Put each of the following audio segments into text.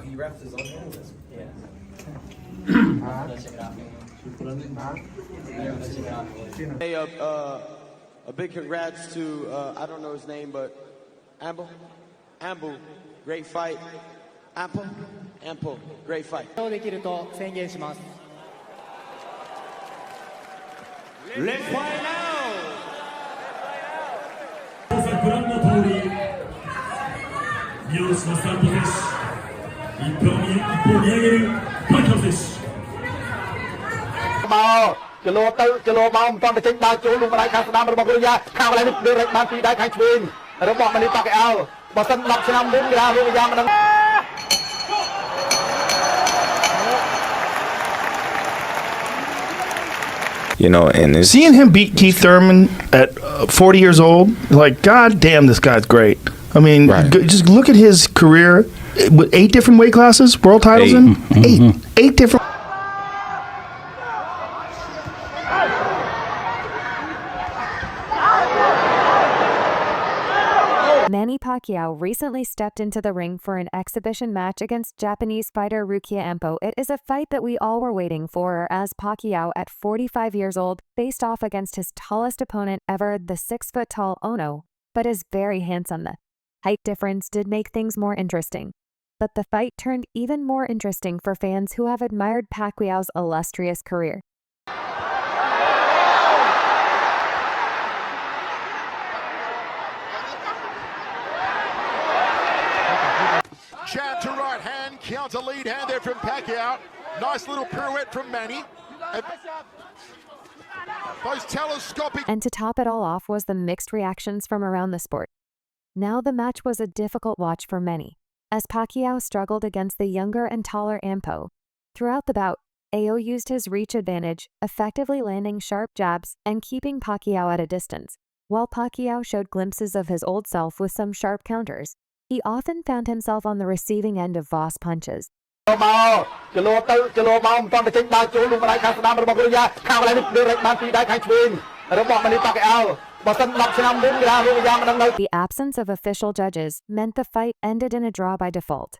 He wrapped his own hand. Yeah. Hey, a big congrats to, I don't know his name, but Ampo, great fight. Ampo, great fight. できると宣言します。 Let's fight now! ご覧の通り、見下ろしますアンポ選手。一歩見上げるパキャオ選手。 ចលោទៅចលោមកមិនទាន់តែចេញដើរចូលលុកម្ដាយខាងស្ដាំរបស់រុយ៉ាខាងកន្លែងនេះលើរែកបានពីដៃខាងឆ្វេងរបស់ម៉ានីប៉ាក់អាវបើសិន10ឆ្នាំមុនគេថារុយ៉ាមិនដឹង You know, and it's, seeing him beat Keith Thurman at 40 years old, like, God damn, this guy's great. I mean, Right. Just look at his career with 8 different weight classes, world titles in eight different. Manny Pacquiao recently stepped into the ring for an exhibition match against Japanese fighter Rukiya Anpo. It is a fight that we all were waiting for, as Pacquiao, at 45 years old, faced off against his tallest opponent ever, the 6-foot-tall Ono, but is very handsome. The height difference did make things more interesting. But the fight turned even more interesting for fans who have admired Pacquiao's illustrious career. Jab to right hand, counter lead hand there from Pacquiao. Nice little pirouette from Manny. Those telescopic. And to top it all off was the mixed reactions from around the sport. Now the match was a difficult watch for many, as Pacquiao struggled against the younger and taller Anpo. Throughout the bout, AO used his reach advantage, effectively landing sharp jabs and keeping Pacquiao at a distance. While Pacquiao showed glimpses of his old self with some sharp counters, he often found himself on the receiving end of Voss punches. ចលោទៅចលោមកមិនទាន់តែចេញដើរចូលលុកម្ដាយខាងស្ដាំរបស់រុយ៉ាខាងកន្លែងនេះលើរែកបានពីដៃខាងឆ្វេងរបស់ម៉ានីប៉ាក់អាវបើសិន10ឆ្នាំមុនគេថារុយ៉ាមិនដឹងនៅ The absence of official judges meant the fight ended in a draw by default.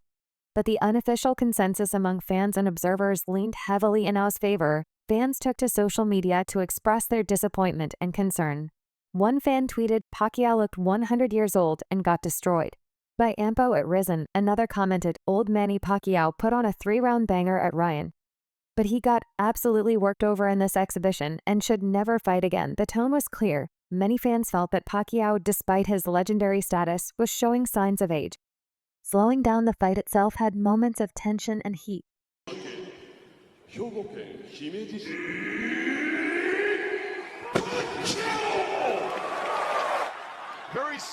But the unofficial consensus among fans and observers leaned heavily in Ao's favor. Fans took to social media to express their disappointment and concern. One fan tweeted, "Pacquiao looked 100 years old and got destroyed." By Anpo at Risen, another commented, "Old Manny Pacquiao put on a 3-round banger at Ryan." But he got absolutely worked over in this exhibition and should never fight again. The tone was clear. Many fans felt that Pacquiao, despite his legendary status, was showing signs of age. Slowing down the fight itself had moments of tension and heat.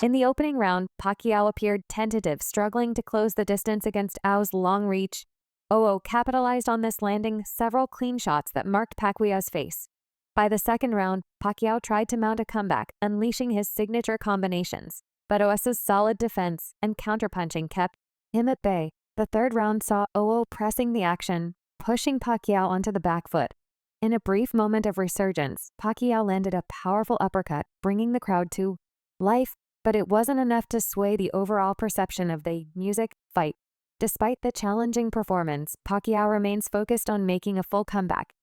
In the opening round, Pacquiao appeared tentative, struggling to close the distance against Ao's long reach. Oo capitalized on this, landing several clean shots that marked Pacquiao's face. By the second round, Pacquiao tried to mount a comeback, unleashing his signature combinations. But OS's solid defense and counterpunching kept him at bay. The third round saw Oo pressing the action, pushing Pacquiao onto the back foot. In a brief moment of resurgence, Pacquiao landed a powerful uppercut, bringing the crowd to life, but it wasn't enough to sway the overall perception of the music fight. Despite the challenging performance, Pacquiao remains focused on making a full comeback.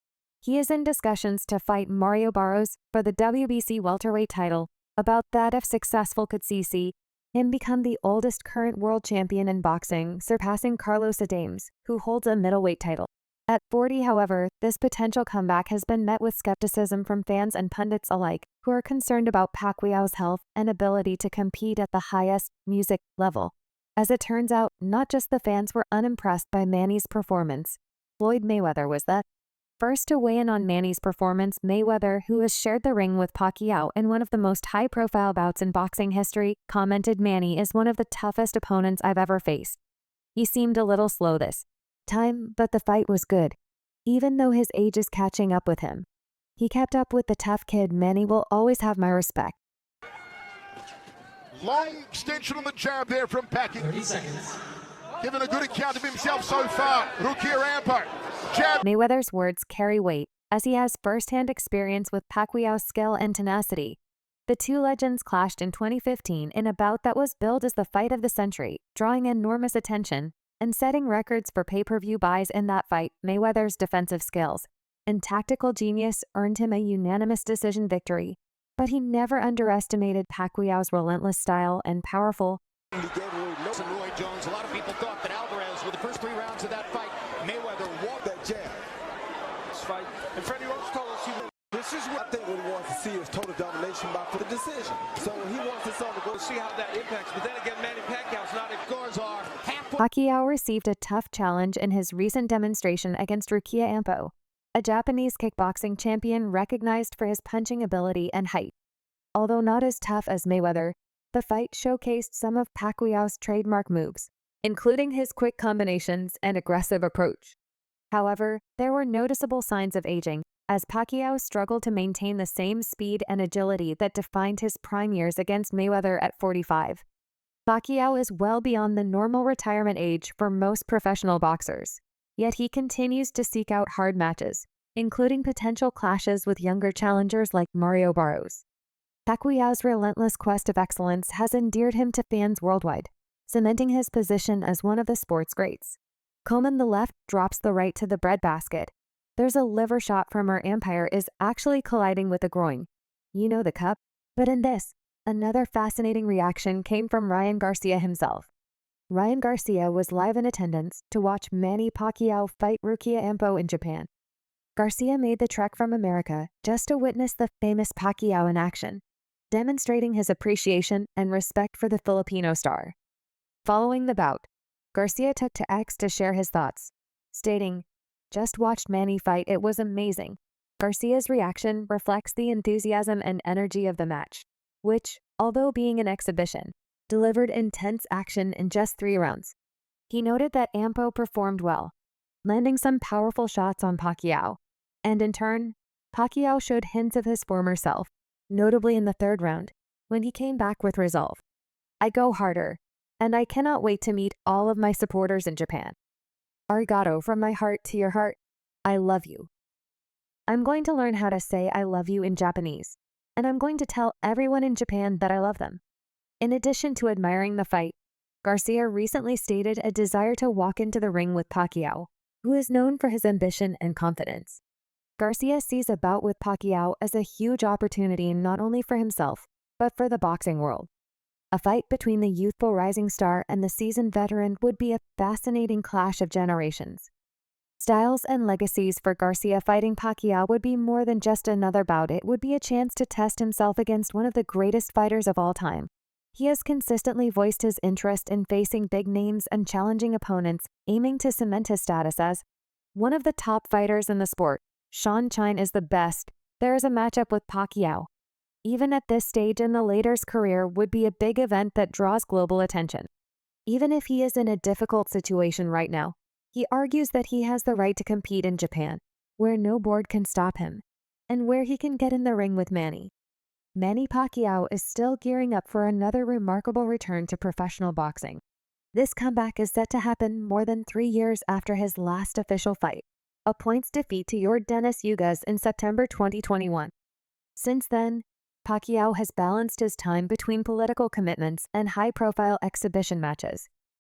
He is in discussions to fight Mario Barros for the WBC welterweight title. About that, if successful, could see him become the oldest current world champion in boxing, surpassing Carlos Adames, who holds a middleweight title. At 40, however, this potential comeback has been met with skepticism from fans and pundits alike, who are concerned about Pacquiao's health and ability to compete at the highest music level. As it turns out, not just the fans were unimpressed by Manny's performance. Floyd Mayweather was the first to weigh in on Manny's performance. Mayweather, who has shared the ring with Pacquiao in one of the most high-profile bouts in boxing history, commented, "Manny is one of the toughest opponents I've ever faced. He seemed a little slow this time, but the fight was good. Even though his age is catching up with him, he kept up with the tough kid. Manny will always have my respect." Long extension on the jab there from Pacquiao. 30 seconds. Giving a good account of himself so far. Rukiya Anpo. Jab. Mayweather's words carry weight, as he has first-hand experience with Pacquiao's skill and tenacity. The two legends clashed in 2015 in a bout that was billed as the fight of the century, drawing enormous attention. and setting records for pay-per-view buys in that fight. Mayweather's defensive skills and tactical genius earned him a unanimous decision victory, but he never underestimated Pacquiao's relentless style and powerful. He gave away no Roy Jones. A lot of people thought that Alvarez, with the first 3 rounds of that fight, Mayweather walked that jab. This fight, and Freddie Roach told us this is what I think what he wants to see is total domination by the decision. So he wants this on to go see how that impacts. But then again, Manny Pacquiao's not as scores are half. Pacquiao received a tough challenge in his recent demonstration against Rukiya Anpo, a Japanese kickboxing champion recognized for his punching ability and height. Although not as tough as Mayweather, the fight showcased some of Pacquiao's trademark moves, including his quick combinations and aggressive approach. However, there were noticeable signs of aging, as Pacquiao struggled to maintain the same speed and agility that defined his prime years against Mayweather at 45. Pacquiao is well beyond the normal retirement age for most professional boxers, yet he continues to seek out hard matches, including potential clashes with younger challengers like Mario Barros. Pacquiao's relentless quest of excellence has endeared him to fans worldwide, cementing his position as one of the sport's greats. Coman the left drops the right to the breadbasket. There's a liver shot from our umpire is actually colliding with the groin. You know the cup. But in this, another fascinating reaction came from Ryan Garcia himself. Ryan Garcia was live in attendance to watch Manny Pacquiao fight Rukiya Anpo in Japan. Garcia made the trek from America just to witness the famous Pacquiao in action, demonstrating his appreciation and respect for the Filipino star. Following the bout, Garcia took to X to share his thoughts, stating, "Just watched Manny fight, it was amazing." Garcia's reaction reflects the enthusiasm and energy of the match, which, although being an exhibition, delivered intense action in just 3 rounds. He noted that Anpo performed well, landing some powerful shots on Pacquiao, and in turn, Pacquiao showed hints of his former self, notably in the 3rd round, when he came back with resolve. "I go harder, and I cannot wait to meet all of my supporters in Japan. Arigato from my heart to your heart. I love you. I'm going to learn how to say I love you in Japanese, and I'm going to tell everyone in Japan that I love them." In addition to admiring the fight, Garcia recently stated a desire to walk into the ring with Pacquiao, who is known for his ambition and confidence. Garcia sees a bout with Pacquiao as a huge opportunity not only for himself, but for the boxing world. A fight between the youthful rising star and the seasoned veteran would be a fascinating clash of generations. Styles and legacies for Garcia fighting Pacquiao would be more than just another bout. It would be a chance to test himself against one of the greatest fighters of all time. He has consistently voiced his interest in facing big names and challenging opponents, aiming to cement his status as one of the top fighters in the sport. Sean Chine is the best. There is a matchup with Pacquiao. Even at this stage in the latter's career would be a big event that draws global attention. Even if he is in a difficult situation right now, he argues that he has the right to compete in Japan, where no board can stop him, and where he can get in the ring with Manny. Manny Pacquiao is still gearing up for another remarkable return to professional boxing. This comeback is set to happen more than 3 years after his last official fight, a points defeat to Yordenis Ugas in September 2021. Since then, Pacquiao has balanced his time between political commitments and high-profile exhibition matches,